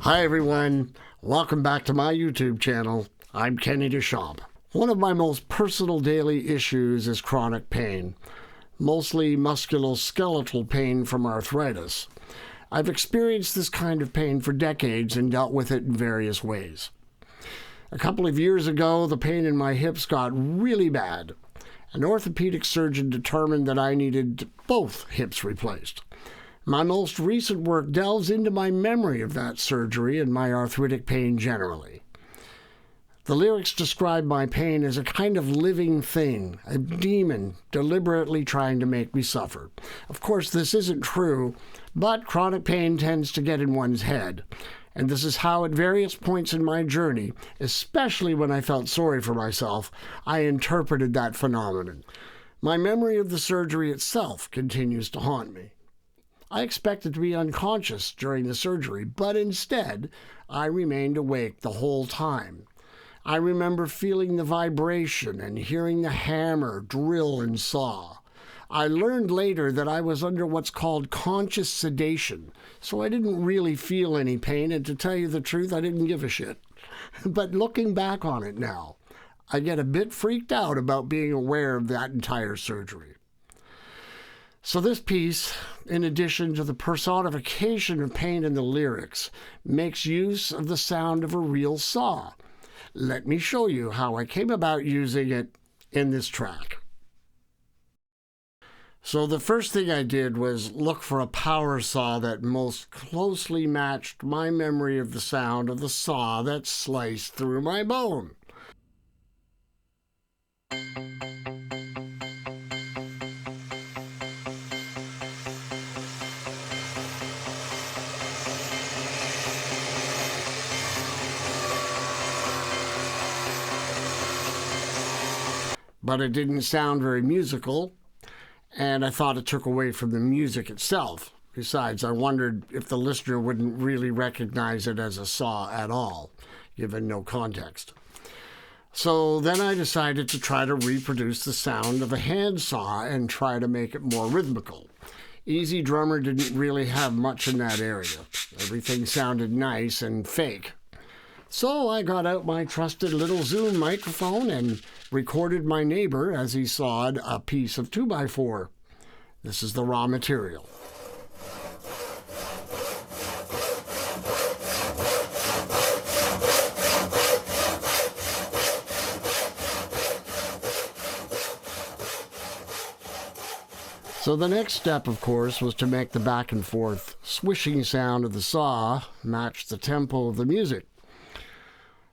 Hi everyone, welcome back to my YouTube channel. I'm Kenny Deschamps. One of my most personal daily issues is chronic pain, mostly musculoskeletal pain from arthritis. I've experienced this kind of pain for decades and dealt with it in various ways. A couple of years ago, the pain in my hips got really bad. An orthopedic surgeon determined that I needed both hips replaced. My most recent work delves into my memory of that surgery and my arthritic pain generally. The lyrics describe my pain as a kind of living thing, a demon deliberately trying to make me suffer. Of course, this isn't true, but chronic pain tends to get in one's head. And this is how at various points in my journey, especially when I felt sorry for myself, I interpreted that phenomenon. My memory of the surgery itself continues to haunt me. I expected to be unconscious during the surgery, but instead, I remained awake the whole time. I remember feeling the vibration and hearing the hammer, drill, and saw. I learned later that I was under what's called conscious sedation, so I didn't really feel any pain, and to tell you the truth, I didn't give a shit. But looking back on it now, I get a bit freaked out about being aware of that entire surgery. So this piece, in addition to the personification of pain in the lyrics, makes use of the sound of a real saw. Let me show you how I came about using it in this track. So the first thing I did was look for a power saw that most closely matched my memory of the sound of the saw that sliced through my bone. But it didn't sound very musical, and I thought it took away from the music itself. Besides, I wondered if the listener wouldn't really recognize it as a saw at all, given no context. So then I decided to try to reproduce the sound of a handsaw and try to make it more rhythmical. Easy Drummer didn't really have much in that area. Everything sounded nice and fake. So I got out my trusted little Zoom microphone and recorded my neighbor as he sawed a piece of 2x4. This is the raw material. So the next step, of course, was to make the back and forth swishing sound of the saw match the tempo of the music.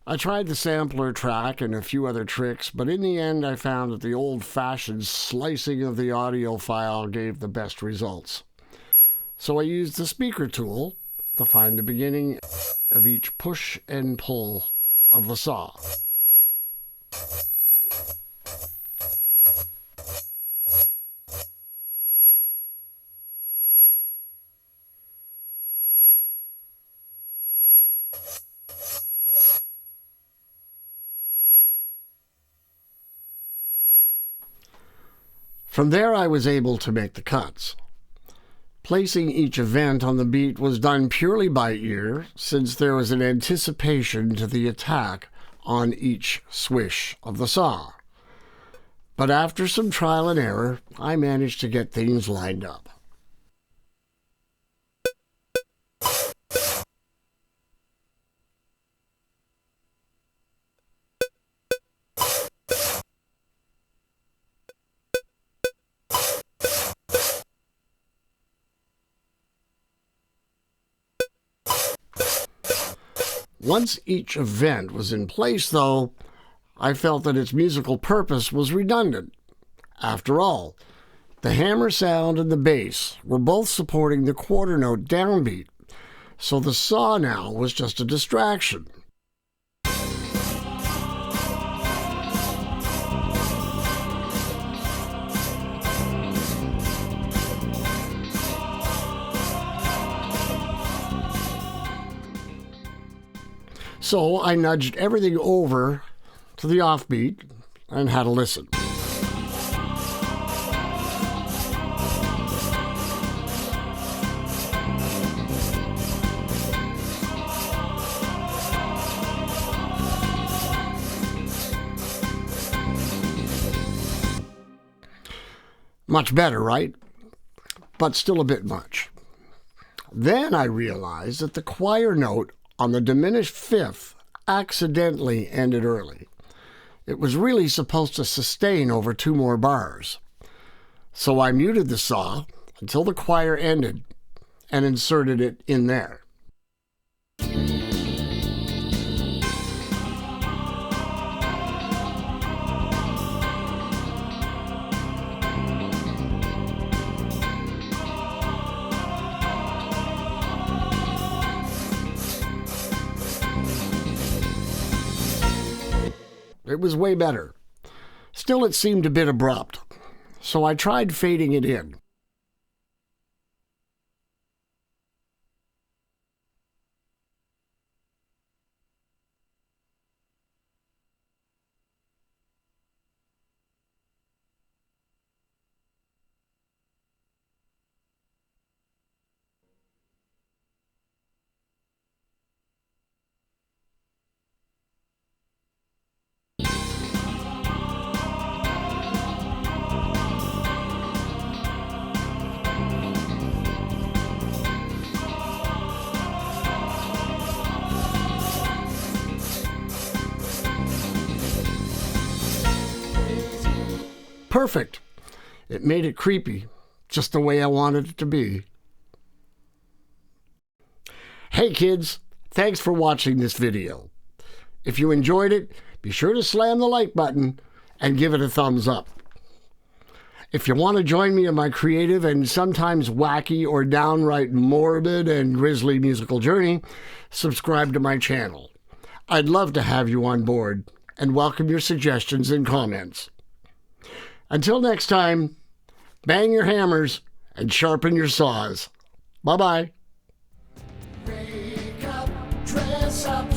I tried the sampler track and a few other tricks, but in the end I found that the old-fashioned slicing of the audio file gave the best results. So I used the speaker tool to find the beginning of each push and pull of the saw. From there I was able to make the cuts. Placing each event on the beat was done purely by ear, since there was an anticipation to the attack on each swish of the saw. But after some trial and error, I managed to get things lined up. Once each event was in place, though, I felt that its musical purpose was redundant. After all, the hammer sound and the bass were both supporting the quarter note downbeat, so the saw now was just a distraction. So I nudged everything over to the offbeat and had a listen. Much better, right? But still a bit much. Then I realized that the choir note on the diminished fifth accidentally ended early. It was really supposed to sustain over 2 more bars. So I muted the saw until the choir ended and inserted it in there. It was way better. Still, it seemed a bit abrupt, so I tried fading it in. Perfect. It made it creepy, just the way I wanted it to be. Hey kids, thanks for watching this video. If you enjoyed it, be sure to slam the like button and give it a thumbs up. If you want to join me in my creative and sometimes wacky or downright morbid and grisly musical journey, subscribe to my channel. I'd love to have you on board and welcome your suggestions and comments. Until next time, bang your hammers and sharpen your saws. Bye-bye. Wake up, dress up.